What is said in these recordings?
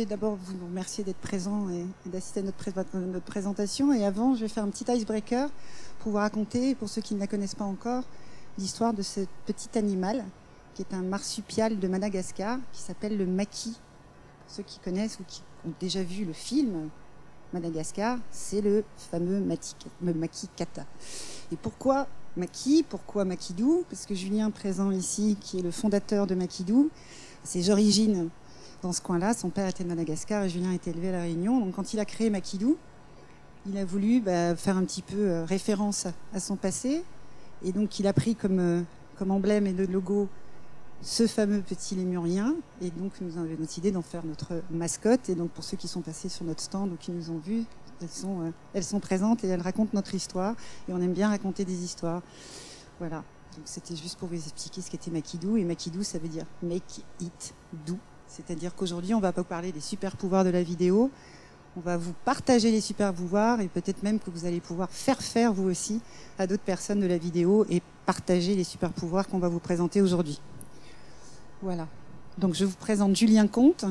vais d'abord vous remercier d'être présent et d'assister à notre présentation. Et avant, je vais faire un petit icebreaker pour vous raconter, pour ceux qui ne la connaissent pas encore, l'histoire de ce petit animal qui est un marsupial de Madagascar qui s'appelle le maki. Pour ceux qui connaissent ou qui ont déjà vu le film Madagascar, c'est le fameux Maki Kata. Et pourquoi Maki? Pourquoi Makidou? Parce que Julien, présent ici, qui est le fondateur de Makidou, ses origines dans ce coin-là, son père était de Madagascar et Julien était élevé à La Réunion. Donc quand il a créé Makidou, il a voulu faire un petit peu référence à son passé. Et donc il a pris comme emblème et de logo ce fameux petit lémurien. Et donc nous avons décidé d'en faire notre mascotte. Et donc pour ceux qui sont passés sur notre stand ou qui nous ont vus, elles sont présentes et elles racontent notre histoire. Et on aime bien raconter des histoires. Voilà. Donc c'était juste pour vous expliquer ce qu'était Makidou. Et Makidou, ça veut dire make it do. C'est-à-dire qu'aujourd'hui, on ne va pas parler des super pouvoirs de la vidéo. On va vous partager les super pouvoirs et peut-être même que vous allez pouvoir faire vous aussi à d'autres personnes de la vidéo et partager les super pouvoirs qu'on va vous présenter aujourd'hui. Voilà. Donc je vous présente Julien Comte,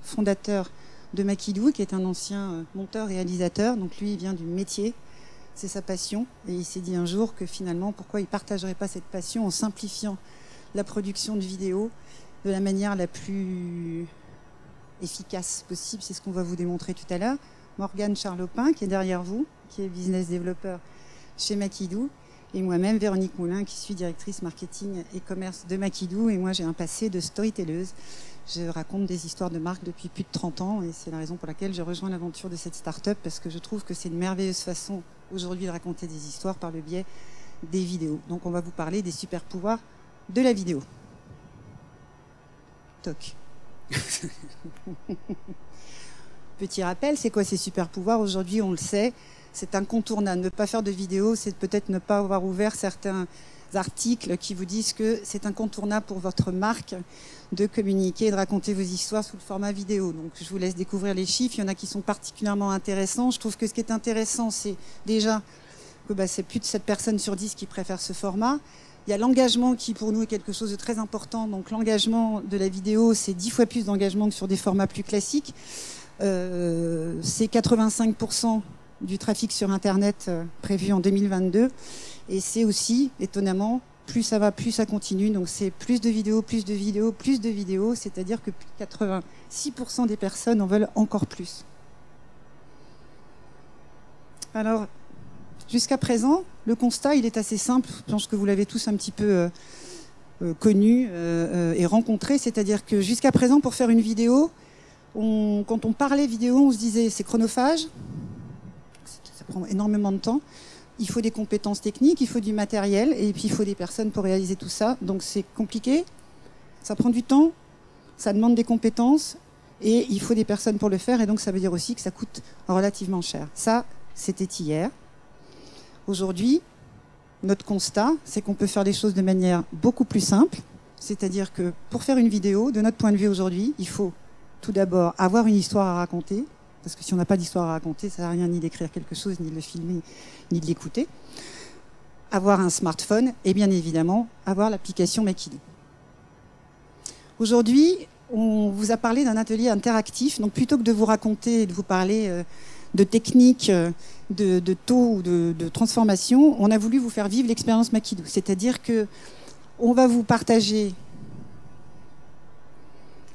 fondateur de Makidou, qui est un ancien monteur-réalisateur. Donc lui, il vient du métier, c'est sa passion. Et il s'est dit un jour que finalement, pourquoi il ne partagerait pas cette passion en simplifiant la production de vidéos de la manière la plus efficace possible. C'est ce qu'on va vous démontrer tout à l'heure. Morgane Charlopin, qui est derrière vous, qui est business développeur chez Makidou. Et moi-même, Véronique Moulin, qui suis directrice marketing et commerce de Makidou. Et moi, j'ai un passé de storytelleuse. Je raconte des histoires de marque depuis plus de 30 ans. Et c'est la raison pour laquelle je rejoins l'aventure de cette start-up, parce que je trouve que c'est une merveilleuse façon aujourd'hui de raconter des histoires par le biais des vidéos. Donc, on va vous parler des super pouvoirs de la vidéo. Toc. Petit rappel, c'est quoi ces super pouvoirs? Aujourd'hui, on le sait, c'est incontournable. Ne pas faire de vidéo, c'est peut-être ne pas avoir ouvert certains articles qui vous disent que c'est incontournable pour votre marque de communiquer et de raconter vos histoires sous le format vidéo. Donc, je vous laisse découvrir les chiffres. Il y en a qui sont particulièrement intéressants. Je trouve que ce qui est intéressant, c'est déjà que c'est plus de 7 personnes sur 10 qui préfèrent ce format. Il y a l'engagement qui, pour nous, est quelque chose de très important. Donc, l'engagement de la vidéo, c'est 10 fois plus d'engagement que sur des formats plus classiques. C'est 85% du trafic sur Internet prévu en 2022. Et c'est aussi, étonnamment, plus ça va, plus ça continue. Donc, c'est plus de vidéos, plus de vidéos, plus de vidéos. C'est-à-dire que 86% des personnes en veulent encore plus. Alors, jusqu'à présent, le constat, il est assez simple. Je pense que vous l'avez tous un petit peu connu et rencontré. C'est-à-dire que jusqu'à présent, pour faire une vidéo, quand on parlait vidéo, on se disait c'est chronophage, ça prend énormément de temps, il faut des compétences techniques, il faut du matériel et puis il faut des personnes pour réaliser tout ça. Donc c'est compliqué, ça prend du temps, ça demande des compétences et il faut des personnes pour le faire. Et donc ça veut dire aussi que ça coûte relativement cher. Ça, c'était hier. Aujourd'hui, notre constat, c'est qu'on peut faire les choses de manière beaucoup plus simple. C'est-à-dire que pour faire une vidéo, de notre point de vue aujourd'hui, il faut tout d'abord avoir une histoire à raconter. Parce que si on n'a pas d'histoire à raconter, ça ne sert à rien ni d'écrire quelque chose, ni de le filmer, ni de l'écouter. Avoir un smartphone et bien évidemment avoir l'application Makidou. Aujourd'hui, on vous a parlé d'un atelier interactif. Donc plutôt que de vous raconter et de vous parler de techniques, de taux ou de transformation, on a voulu vous faire vivre l'expérience Makidou. C'est-à-dire qu'on va vous partager,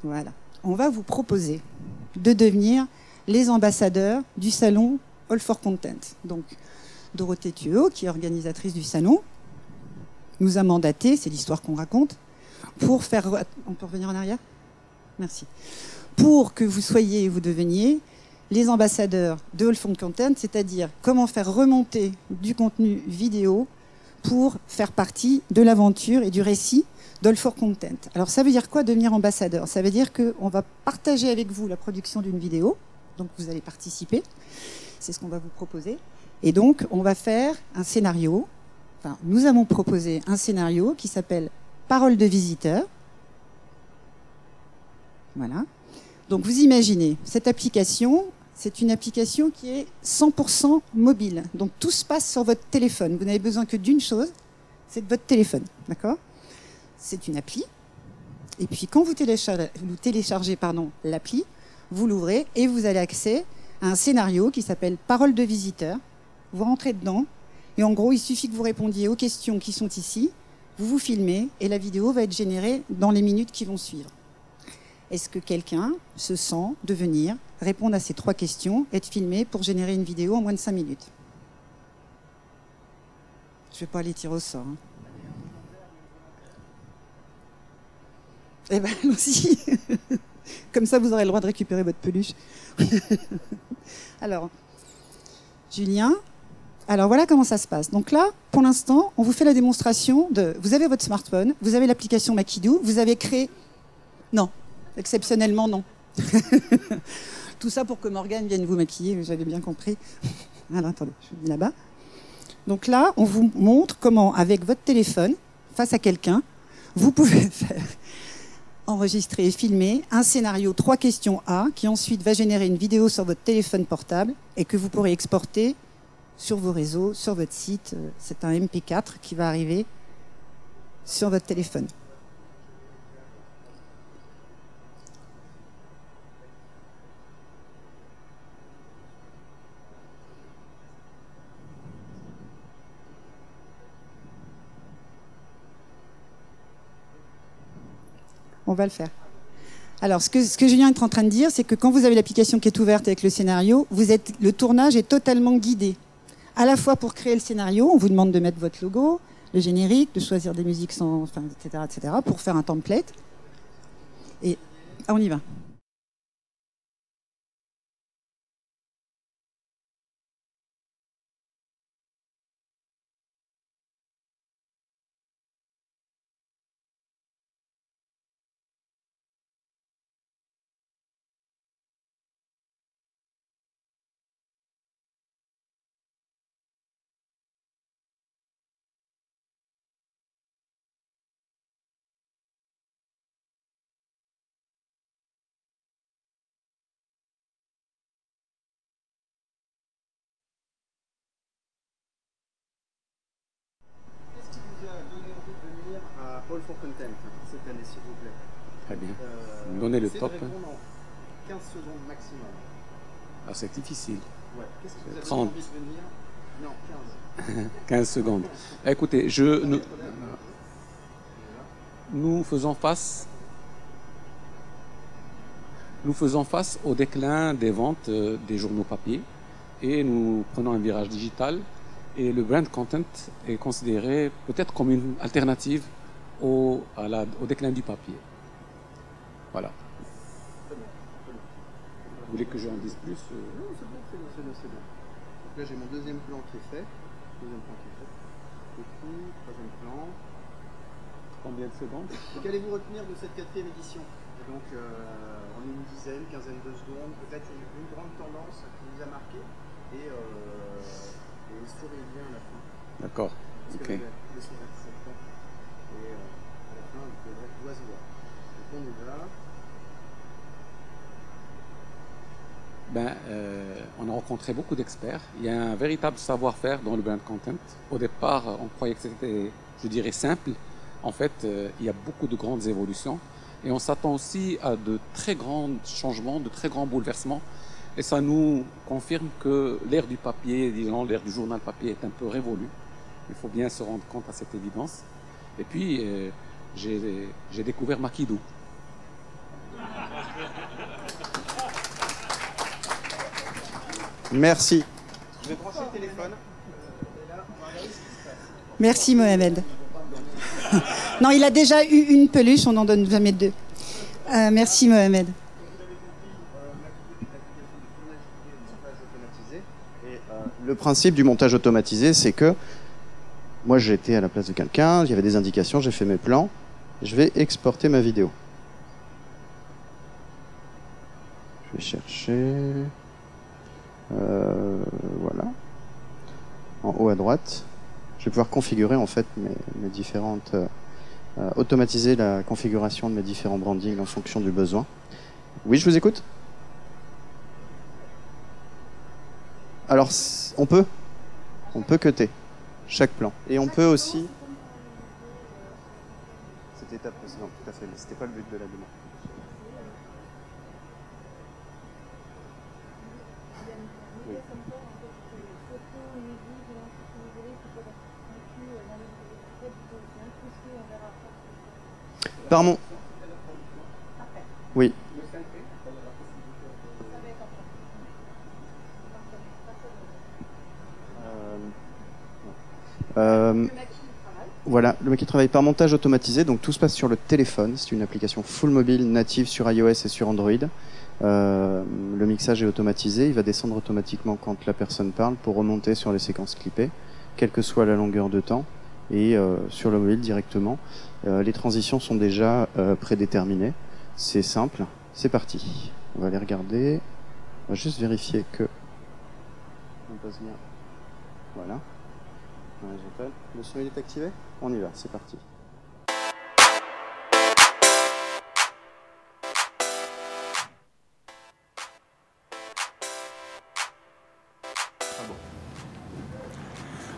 voilà, on va vous proposer de devenir les ambassadeurs du salon All for Content. Donc, Dorothée Thuot, qui est organisatrice du salon, nous a mandaté, c'est l'histoire qu'on raconte, pour faire... On peut revenir en arrière? Merci. Pour que vous deveniez les ambassadeurs de All for Content, c'est-à-dire comment faire remonter du contenu vidéo pour faire partie de l'aventure et du récit d'All for Content. Alors, ça veut dire quoi devenir ambassadeur? Ça veut dire qu'on va partager avec vous la production d'une vidéo. Donc, vous allez participer. C'est ce qu'on va vous proposer. Et donc, on va faire un scénario. Enfin, nous avons proposé un scénario qui s'appelle Parole de visiteur. Voilà. Donc, vous imaginez, cette application, c'est une application qui est 100% mobile. Donc, tout se passe sur votre téléphone. Vous n'avez besoin que d'une chose, c'est de votre téléphone. D'accord ? C'est une appli. Et puis, quand vous téléchargez l'appli, vous l'ouvrez et vous avez accès à un scénario qui s'appelle Parole de visiteur. Vous rentrez dedans et en gros, il suffit que vous répondiez aux questions qui sont ici, vous vous filmez et la vidéo va être générée dans les minutes qui vont suivre. Est-ce que quelqu'un se sent de venir répondre à ces 3 questions, être filmé pour générer une vidéo en moins de 5 minutes? Je ne vais pas aller tirer au sort. Hein. Eh bien, allons-y. Comme ça, vous aurez le droit de récupérer votre peluche. Alors, Julien, alors voilà comment ça se passe. Donc là, pour l'instant, on vous fait la démonstration de... Vous avez votre smartphone, vous avez l'application Makidou, vous avez créé... Non, exceptionnellement, non. Tout ça pour que Morgane vienne vous maquiller, j'avais bien compris. Alors, attendez, je vais là-bas. Donc là, on vous montre comment, avec votre téléphone, face à quelqu'un, vous pouvez faire enregistrer et filmer un scénario 3 questions A qui ensuite va générer une vidéo sur votre téléphone portable et que vous pourrez exporter sur vos réseaux, sur votre site. C'est un MP4 qui va arriver sur votre téléphone. On va le faire. Alors, ce que Julien est en train de dire, c'est que quand vous avez l'application qui est ouverte avec le scénario, le tournage est totalement guidé. À la fois pour créer le scénario, on vous demande de mettre votre logo, le générique, de choisir des musiques sans, enfin, etc., pour faire un template. Et on y va. All for Content cette année, s'il vous plaît. Très bien. Donnez le top. De répondre en 15 secondes maximum. Ah, c'est difficile. Ouais. Qu'est-ce que vous avez 30. envie de venir? Non, 15. 15 secondes. Écoutez, nous faisons face au déclin des ventes des journaux papier et nous prenons un virage digital et le brand content est considéré peut-être comme une alternative au déclin du papier. Voilà. Vous voulez que j'en dise plus? Non, c'est bon, c'est bon. Donc là, j'ai mon deuxième plan qui est fait. Et puis, troisième plan. Combien de secondes? Donc, allez-vous retenir de cette 4e édition? Et donc, on est une dizaine, quinzaine de secondes, peut-être une grande tendance qui vous a marqué. Et souriez bien à la fin. D'accord. Parce que le sourire, c'est bon. Et à la fin, vous devrez tout se voir. Donc, on y va. On a rencontré beaucoup d'experts. Il y a un véritable savoir-faire dans le brand content. Au départ, on croyait que c'était, je dirais, simple. En fait, il y a beaucoup de grandes évolutions. Et on s'attend aussi à de très grands changements, de très grands bouleversements. Et ça nous confirme que l'ère du papier, disons l'ère du journal papier est un peu révolue. Il faut bien se rendre compte à cette évidence. Et puis, j'ai découvert Makidou. Merci. Je vais brancher le téléphone. Merci Mohamed. Non, il a déjà eu une peluche, on n'en donne jamais 2. Merci Mohamed. Le principe du montage automatisé, c'est que moi j'étais à la place de quelqu'un, il y avait des indications, j'ai fait mes plans, je vais exporter ma vidéo. Je vais chercher... voilà. En haut à droite, je vais pouvoir configurer en fait mes différentes... automatiser la configuration de mes différents brandings en fonction du besoin. Oui, je vous écoute. Alors, on peut cutter chaque plan. Et on peut aussi... C'était étape précédente, tout à fait, mais c'était pas le but de la demande. Oui. Par mon... Oui. Voilà, le Maki travaille par montage automatisé, donc tout se passe sur le téléphone. C'est une application full mobile native sur iOS et sur Android. Le mixage est automatisé, il va descendre automatiquement quand la personne parle pour remonter sur les séquences clippées, quelle que soit la longueur de temps, et sur le mobile directement. Les transitions sont déjà prédéterminées. C'est simple, c'est parti. On va aller regarder. On va juste vérifier que on passe bien. Voilà. Le son il est activé? On y va, c'est parti.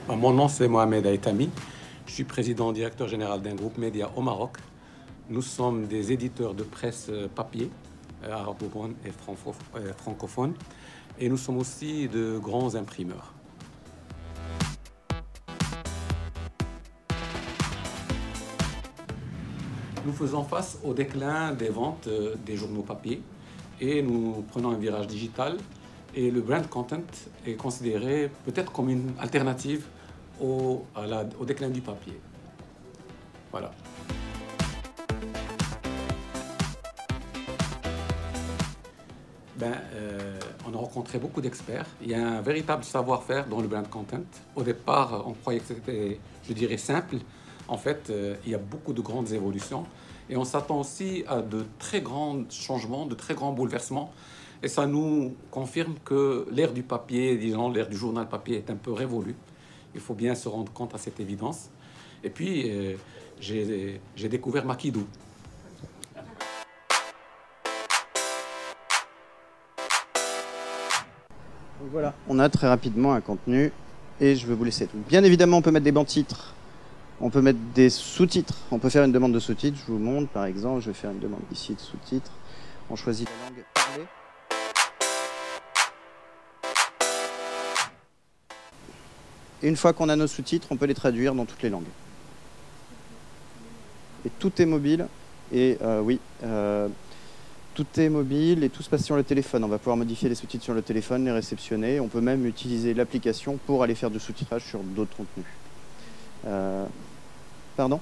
Mon nom c'est Mohamed Aïtami. Je suis président directeur général d'un groupe média au Maroc. Nous sommes des éditeurs de presse papier, arabophone et francophone. Et nous sommes aussi de grands imprimeurs. Nous faisons face au déclin des ventes des journaux papier et nous prenons un virage digital. Et le brand content est considéré peut-être comme une alternative au déclin du papier. Voilà. On a rencontré beaucoup d'experts. Il y a un véritable savoir-faire dans le brand content. Au départ, on croyait que c'était, je dirais, simple. En fait, il y a beaucoup de grandes évolutions. Et on s'attend aussi à de très grands changements, de très grands bouleversements. Et ça nous confirme que l'ère du papier, disons l'ère du journal papier est un peu révolue. Il faut bien se rendre compte à cette évidence. Et puis, j'ai découvert Makidoo. Donc voilà, on a très rapidement un contenu et je vais vous laisser. Donc, bien évidemment, on peut mettre des bancs titres, on peut mettre des sous-titres, on peut faire une demande de sous-titres. Je vous montre par exemple, je vais faire une demande ici de sous-titres. On choisit la langue parlée. Et une fois qu'on a nos sous-titres, on peut les traduire dans toutes les langues. Et tout est mobile. Et tout est mobile et tout se passe sur le téléphone. On va pouvoir modifier les sous-titres sur le téléphone, les réceptionner. On peut même utiliser l'application pour aller faire du sous-titrage sur d'autres contenus. Pardon ?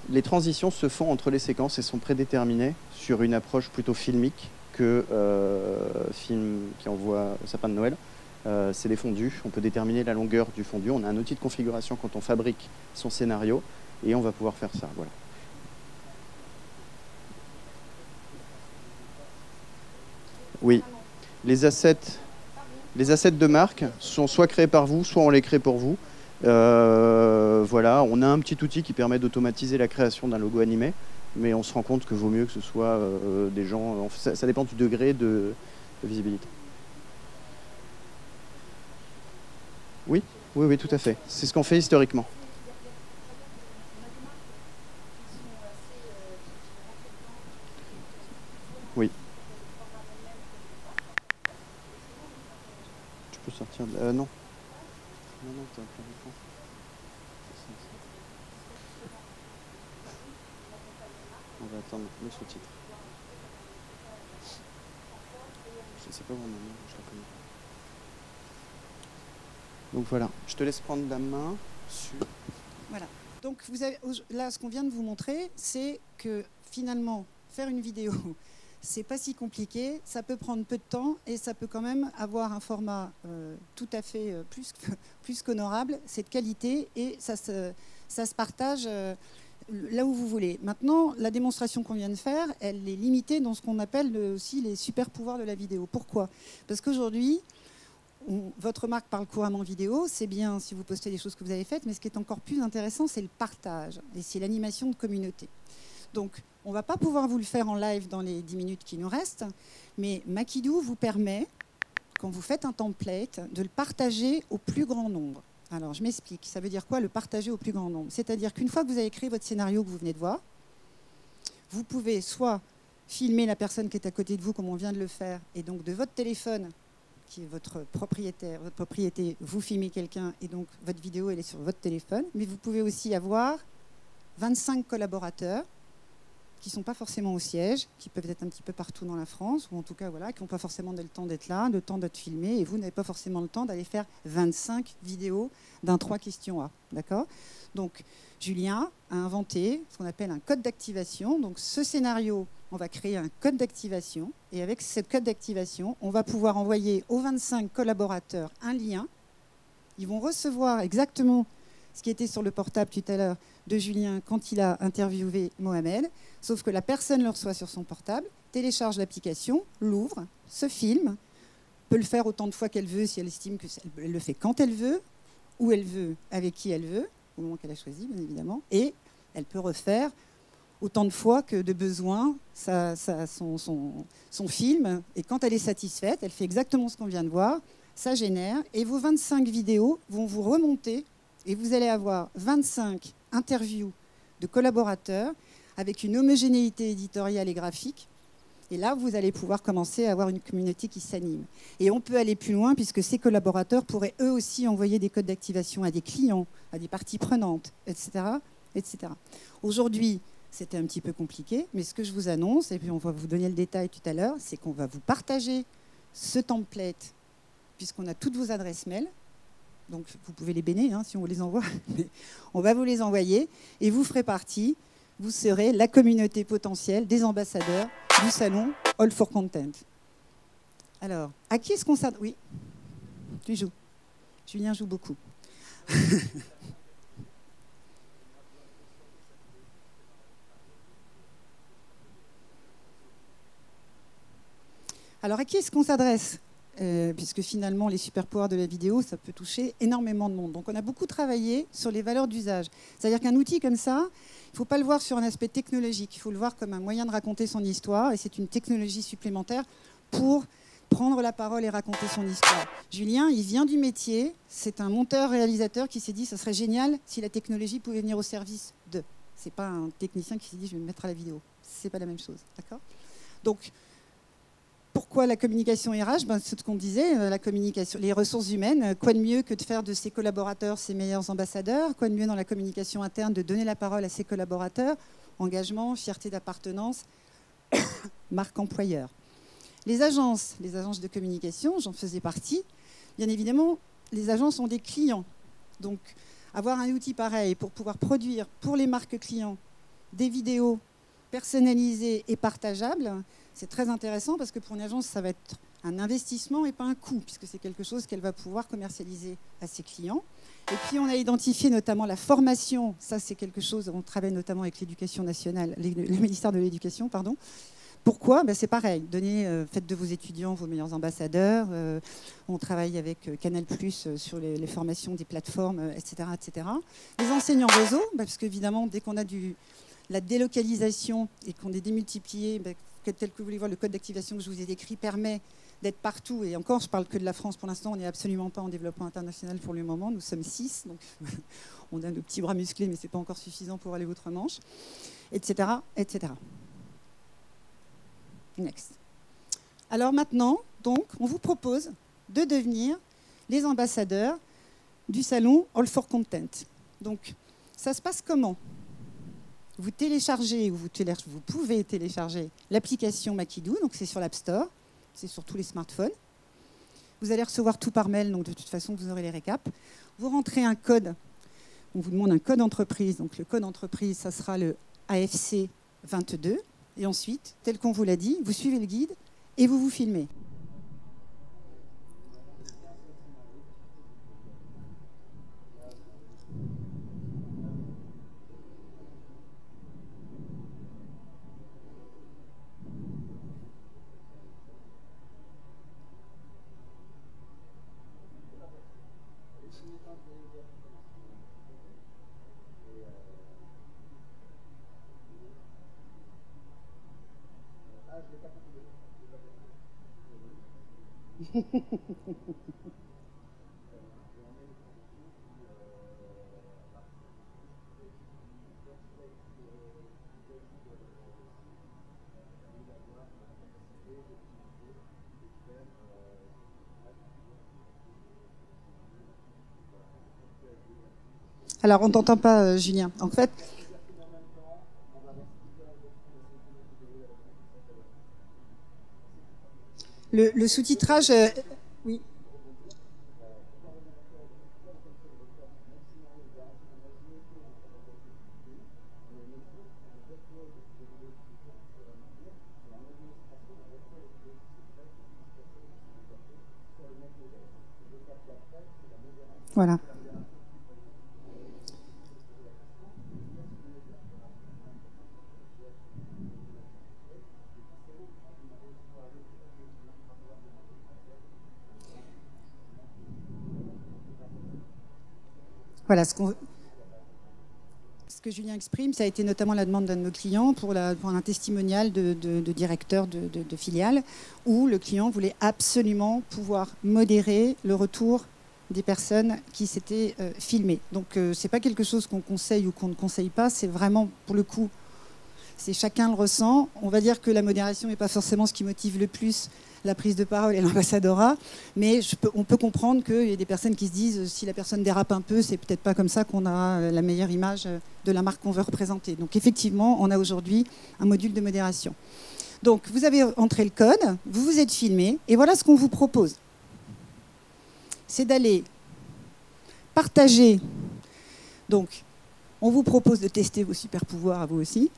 Les transitions se font entre les séquences et sont prédéterminées sur une approche plutôt filmique que film qui envoie sapin de Noël. C'est les fondus. On peut déterminer la longueur du fondu. On a un outil de configuration quand on fabrique son scénario et on va pouvoir faire ça. Voilà. Oui, les assets de marque sont soit créés par vous, soit on les crée pour vous. Voilà, on a un petit outil qui permet d'automatiser la création d'un logo animé, mais on se rend compte que vaut mieux que ce soit des gens. Ça dépend du degré de visibilité. Oui, oui, oui, tout à fait. C'est ce qu'on fait historiquement. Oui. Tu peux sortir de... non. Non, t'as pas l'écran. On va attendre le sous-titre. Je ne sais pas où on est, je la connais. Donc voilà, je te laisse prendre la main sur... Voilà. Donc vous avez, là, ce qu'on vient de vous montrer, c'est que finalement, faire une vidéo, c'est pas si compliqué, ça peut prendre peu de temps et ça peut quand même avoir un format tout à fait plus qu'honorable, c'est de qualité et ça se partage là où vous voulez. Maintenant, la démonstration qu'on vient de faire, elle est limitée dans ce qu'on appelle aussi les super pouvoirs de la vidéo. Pourquoi ? Parce qu'aujourd'hui, votre marque parle couramment vidéo, c'est bien si vous postez des choses que vous avez faites, mais ce qui est encore plus intéressant, c'est le partage et c'est l'animation de communauté. Donc, on ne va pas pouvoir vous le faire en live dans les 10 minutes qui nous restent, mais Makidoo vous permet, quand vous faites un template, de le partager au plus grand nombre. Alors, je m'explique. Ça veut dire quoi, le partager au plus grand nombre ? C'est-à-dire qu'une fois que vous avez créé votre scénario que vous venez de voir, vous pouvez soit filmer la personne qui est à côté de vous, comme on vient de le faire, et donc de votre téléphone, qui est votre propriété, vous filmez quelqu'un et donc votre vidéo elle est sur votre téléphone, mais vous pouvez aussi avoir 25 collaborateurs qui ne sont pas forcément au siège, qui peuvent être un petit peu partout dans la France, ou en tout cas voilà, qui n'ont pas forcément le temps d'être là, le temps d'être filmés, et vous n'avez pas forcément le temps d'aller faire 25 vidéos d'un 3 questions A. D'accord ? Donc Julien a inventé ce qu'on appelle un code d'activation. Donc ce scénario, on va créer un code d'activation, et avec ce code d'activation, on va pouvoir envoyer aux 25 collaborateurs un lien. Ils vont recevoir exactement ce qui était sur le portable tout à l'heure de Julien quand il a interviewé Mohamed, sauf que la personne le reçoit sur son portable, télécharge l'application, l'ouvre, se filme, peut le faire autant de fois qu'elle veut si elle estime qu'elle le fait quand elle veut, où elle veut, avec qui elle veut, au moment qu'elle a choisi, bien évidemment, et elle peut refaire autant de fois que de besoin son film, et quand elle est satisfaite, elle fait exactement ce qu'on vient de voir, ça génère, et vos 25 vidéos vont vous remonter, et vous allez avoir 25 interviews de collaborateurs avec une homogénéité éditoriale et graphique. Et là, vous allez pouvoir commencer à avoir une communauté qui s'anime. Et on peut aller plus loin puisque ces collaborateurs pourraient eux aussi envoyer des codes d'activation à des clients, à des parties prenantes, etc. etc. Aujourd'hui, c'était un petit peu compliqué, mais ce que je vous annonce, et puis on va vous donner le détail tout à l'heure, c'est qu'on va vous partager ce template puisqu'on a toutes vos adresses mail. Donc vous pouvez les bénir si on vous les envoie. Mais on va vous les envoyer et vous ferez partie, vous serez la communauté potentielle des ambassadeurs du salon All for Content. Alors, à qui est-ce qu'on s'adresse ? Oui, tu joues. Julien joue beaucoup. Alors, à qui est-ce qu'on s'adresse ? Puisque finalement, les super pouvoirs de la vidéo, ça peut toucher énormément de monde. Donc, on a beaucoup travaillé sur les valeurs d'usage. C'est-à-dire qu'un outil comme ça, il ne faut pas le voir sur un aspect technologique. Il faut le voir comme un moyen de raconter son histoire. Et c'est une technologie supplémentaire pour prendre la parole et raconter son histoire. Julien, il vient du métier. C'est un monteur-réalisateur qui s'est dit ça serait génial si la technologie pouvait venir au service de. Ce n'est pas un technicien qui s'est dit je vais me mettre à la vidéo. Ce n'est pas la même chose. D'accord ? Donc, pourquoi la communication RH ? C'est ce qu'on disait, la communication, les ressources humaines. Quoi de mieux que de faire de ses collaborateurs ses meilleurs ambassadeurs ? Quoi de mieux dans la communication interne de donner la parole à ses collaborateurs ? Engagement, fierté d'appartenance, marque employeur. Les agences de communication, j'en faisais partie. Bien évidemment, les agences ont des clients. Donc, avoir un outil pareil pour pouvoir produire pour les marques clients des vidéos personnalisées et partageables, c'est très intéressant parce que pour une agence, ça va être un investissement et pas un coût, puisque c'est quelque chose qu'elle va pouvoir commercialiser à ses clients. Et puis, on a identifié notamment la formation. Ça, c'est quelque chose, on travaille notamment avec l'éducation nationale, le ministère de l'Éducation, pardon. Pourquoi ? C'est pareil, faites de vos étudiants vos meilleurs ambassadeurs. On travaille avec Canal+, sur les formations des plateformes, etc., etc. Les enseignants réseau, parce qu'évidemment, dès qu'on a la délocalisation et qu'on est démultiplié, tel que vous voulez voir, le code d'activation que je vous ai décrit permet d'être partout. Et encore, je ne parle que de la France pour l'instant. On n'est absolument pas en développement international pour le moment. Nous sommes 6. Donc on a nos petits bras musclés, mais ce n'est pas encore suffisant pour aller outre-Manche, etc., etc. Next. Alors maintenant, donc, on vous propose de devenir les ambassadeurs du salon All for Content. Donc, ça se passe comment ? Vous téléchargez, vous pouvez télécharger l'application Makidoo, donc c'est sur l'App Store, c'est sur tous les smartphones. Vous allez recevoir tout par mail, donc de toute façon, vous aurez les récaps. Vous rentrez un code, on vous demande un code entreprise, donc le code entreprise, ça sera le AFC 22. Et ensuite, tel qu'on vous l'a dit, vous suivez le guide et vous vous filmez. Alors, on t'entend pas, Julien. En fait, le sous-titrage... oui. Voilà. Voilà, ce que Julien exprime, ça a été notamment la demande d'un de nos clients pour un testimonial de directeur de filiale, où le client voulait absolument pouvoir modérer le retour des personnes qui s'étaient filmées. Donc, ce n'est pas quelque chose qu'on conseille ou qu'on ne conseille pas, c'est vraiment, pour le coup, c'est chacun le ressent. On va dire que la modération n'est pas forcément ce qui motive le plus la prise de parole et l'ambassadora, mais on peut comprendre qu'il y a des personnes qui se disent si la personne dérape un peu, c'est peut-être pas comme ça qu'on a la meilleure image de la marque qu'on veut représenter. Donc effectivement, on a aujourd'hui un module de modération. Donc vous avez entré le code, vous vous êtes filmé, et voilà ce qu'on vous propose. C'est d'aller partager. Donc on vous propose de tester vos super pouvoirs à vous aussi.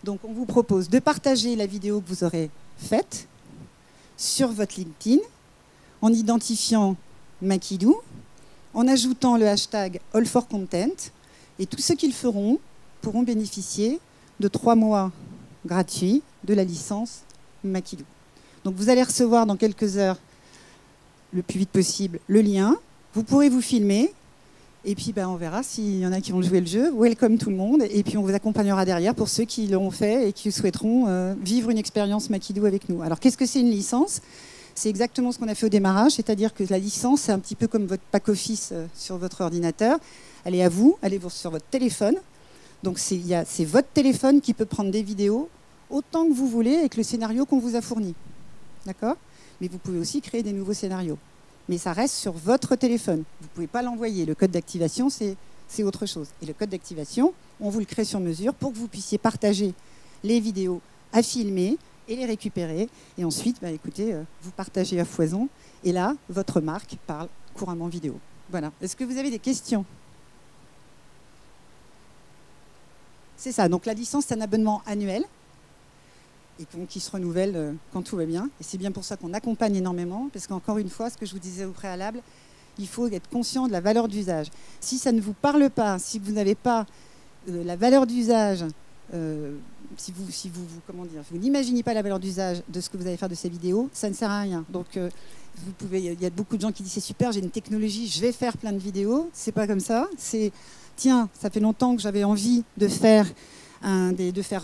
Donc on vous propose de partager la vidéo que vous aurez faite sur votre LinkedIn, en identifiant Makidoo, en ajoutant le hashtag All4Content, et tous ceux qui le feront pourront bénéficier de 3 mois gratuits de la licence Makidoo. Donc vous allez recevoir dans quelques heures, le plus vite possible, le lien. Vous pourrez vous filmer, et puis on verra s'il y en a qui vont jouer le jeu. Welcome tout le monde, et puis on vous accompagnera derrière pour ceux qui l'auront fait et qui souhaiteront vivre une expérience Makidoo avec nous. Alors qu'est-ce que c'est une licence? C'est exactement ce qu'on a fait au démarrage, c'est-à-dire que la licence, c'est un petit peu comme votre pack office sur votre ordinateur. Elle est à vous, elle est sur votre téléphone. Donc c'est votre téléphone qui peut prendre des vidéos autant que vous voulez avec le scénario qu'on vous a fourni. D'accord? Mais vous pouvez aussi créer des nouveaux scénarios. Mais ça reste sur votre téléphone. Vous ne pouvez pas l'envoyer. Le code d'activation, c'est autre chose. Et le code d'activation, on vous le crée sur mesure pour que vous puissiez partager les vidéos à filmer et les récupérer. Et ensuite, écoutez, vous partagez à foison. Et là, votre marque parle couramment vidéo. Voilà. Est-ce que vous avez des questions? C'est ça. Donc la licence, c'est un abonnement annuel. Et qui se renouvelle quand tout va bien. Et c'est bien pour ça qu'on accompagne énormément, parce qu'encore une fois, ce que je vous disais au préalable, il faut être conscient de la valeur d'usage. Si ça ne vous parle pas, si vous n'avez pas la valeur d'usage, si vous n'imaginez pas la valeur d'usage de ce que vous allez faire de ces vidéos, ça ne sert à rien. Donc, il y a beaucoup de gens qui disent c'est super, j'ai une technologie, je vais faire plein de vidéos. C'est pas comme ça. C'est tiens, ça fait longtemps que j'avais envie de faire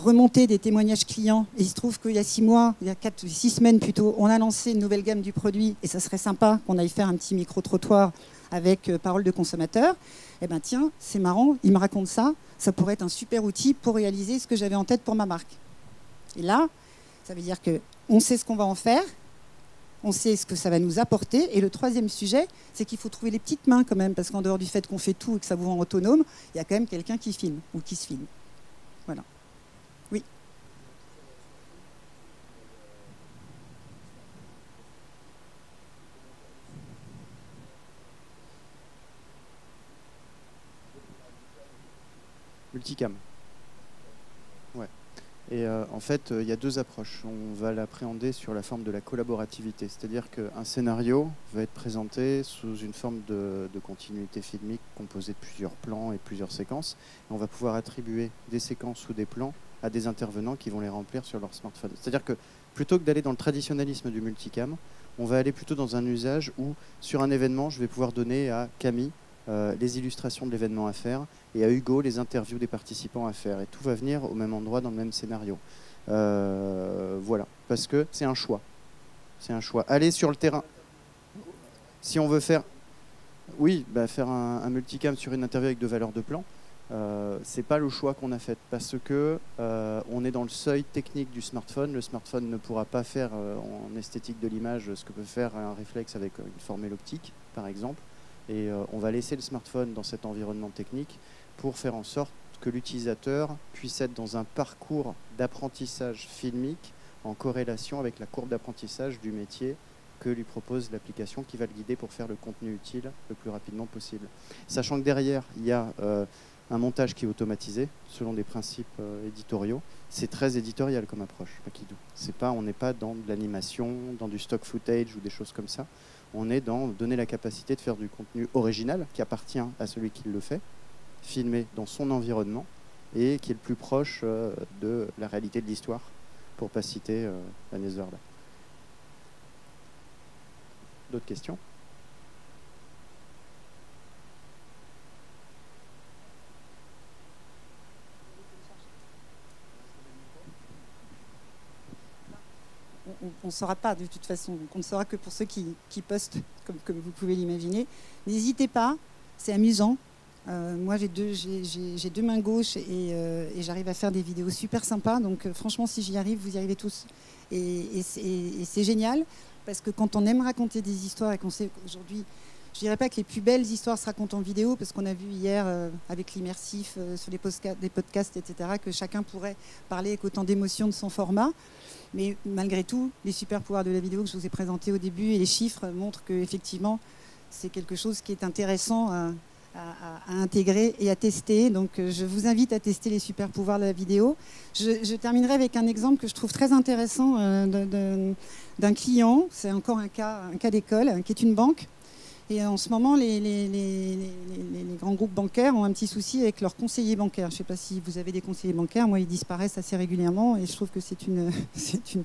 remonter des témoignages clients. Et il se trouve qu'il y a 6 mois, il y a 6 semaines plutôt, on a lancé une nouvelle gamme du produit et ça serait sympa qu'on aille faire un petit micro-trottoir avec parole de consommateur. Eh bien tiens, c'est marrant, il me raconte ça, ça pourrait être un super outil pour réaliser ce que j'avais en tête pour ma marque. Et là, ça veut dire qu'on sait ce qu'on va en faire, on sait ce que ça va nous apporter. Et le troisième sujet, c'est qu'il faut trouver les petites mains quand même, parce qu'en dehors du fait qu'on fait tout et que ça vous rend autonome, il y a quand même quelqu'un qui filme ou qui se filme. Voilà. Oui. Multicam. Ouais. Et en fait, il y a 2 approches. On va l'appréhender sur la forme de la collaborativité. C'est-à-dire qu'un scénario va être présenté sous une forme de continuité filmique composée de plusieurs plans et plusieurs séquences. Et on va pouvoir attribuer des séquences ou des plans à des intervenants qui vont les remplir sur leur smartphone. C'est-à-dire que plutôt que d'aller dans le traditionnalisme du multicam, on va aller plutôt dans un usage où, sur un événement, je vais pouvoir donner à Camille les illustrations de l'événement à faire et à Hugo les interviews des participants à faire. Et tout va venir au même endroit, dans le même scénario. Voilà, parce que c'est un choix. C'est un choix. Aller sur le terrain. Si on veut faire... Oui, faire un multicam sur une interview avec 2 valeurs de plan, c'est pas le choix qu'on a fait parce que on est dans le seuil technique du smartphone. Le smartphone ne pourra pas faire en esthétique de l'image ce que peut faire un réflexe avec une formule optique, par exemple. Et on va laisser le smartphone dans cet environnement technique pour faire en sorte que l'utilisateur puisse être dans un parcours d'apprentissage filmique en corrélation avec la courbe d'apprentissage du métier que lui propose l'application qui va le guider pour faire le contenu utile le plus rapidement possible. Sachant que derrière, il y a un montage qui est automatisé selon des principes éditoriaux. C'est très éditorial comme approche, Pakidou. On n'est pas dans de l'animation, dans du stock footage ou des choses comme ça. On est dans donner la capacité de faire du contenu original qui appartient à celui qui le fait, filmé dans son environnement et qui est le plus proche de la réalité de l'histoire, pour ne pas citer Agnès Varda. D'autres questions ? On ne saura pas de toute façon, donc on ne saura que pour ceux qui postent, comme vous pouvez l'imaginer. N'hésitez pas, c'est amusant. Moi j'ai deux mains gauches et j'arrive à faire des vidéos super sympas, donc franchement si j'y arrive, vous y arrivez tous. Et c'est génial, parce que quand on aime raconter des histoires et qu'on sait qu'aujourd'hui, je ne dirais pas que les plus belles histoires se racontent en vidéo, parce qu'on a vu hier avec l'immersif sur des podcasts, etc., que chacun pourrait parler avec autant d'émotion de son format. Mais malgré tout, les super pouvoirs de la vidéo que je vous ai présentés au début et les chiffres montrent qu'effectivement, c'est quelque chose qui est intéressant à intégrer et à tester. Donc je vous invite à tester les super pouvoirs de la vidéo. Je terminerai avec un exemple que je trouve très intéressant d'un client. C'est encore un cas d'école, qui est une banque. Et en ce moment, les grands groupes bancaires ont un petit souci avec leurs conseillers bancaires. Je ne sais pas si vous avez des conseillers bancaires. Moi, ils disparaissent assez régulièrement et je trouve que c'est une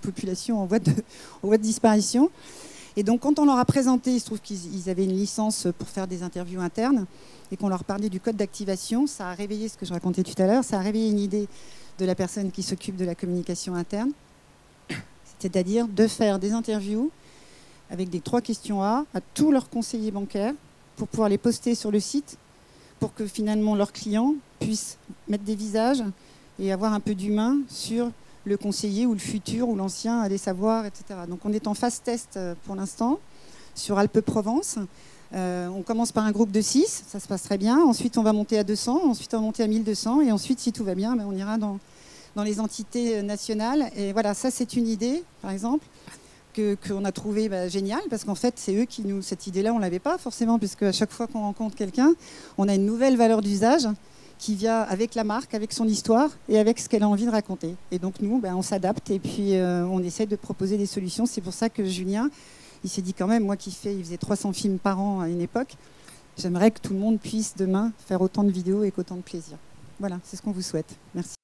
population en voie de disparition. Et donc, quand on leur a présenté, il se trouve qu'ils avaient une licence pour faire des interviews internes et qu'on leur parlait du code d'activation, ça a réveillé ce que je racontais tout à l'heure, ça a réveillé une idée de la personne qui s'occupe de la communication interne, c'est-à-dire de faire des interviews avec des 3 questions à tous leurs conseillers bancaires pour pouvoir les poster sur le site pour que finalement leurs clients puissent mettre des visages et avoir un peu d'humain sur le conseiller ou le futur ou l'ancien, aller savoir, etc. Donc on est en phase test pour l'instant sur Alpes-Provence. On commence par un groupe de 6, ça se passe très bien. Ensuite on va monter à 200, ensuite on va monter à 1200 et ensuite si tout va bien, on ira dans les entités nationales. Et voilà, ça c'est une idée par exemple qu'on a trouvé génial, parce qu'en fait, c'est eux qui nous... Cette idée-là, on ne l'avait pas forcément, puisque à chaque fois qu'on rencontre quelqu'un, on a une nouvelle valeur d'usage qui vient avec la marque, avec son histoire et avec ce qu'elle a envie de raconter. Et donc, nous, on s'adapte et puis on essaie de proposer des solutions. C'est pour ça que Julien, il s'est dit quand même, moi il faisait 300 films par an à une époque, j'aimerais que tout le monde puisse demain faire autant de vidéos et qu'autant de plaisir. Voilà, c'est ce qu'on vous souhaite. Merci.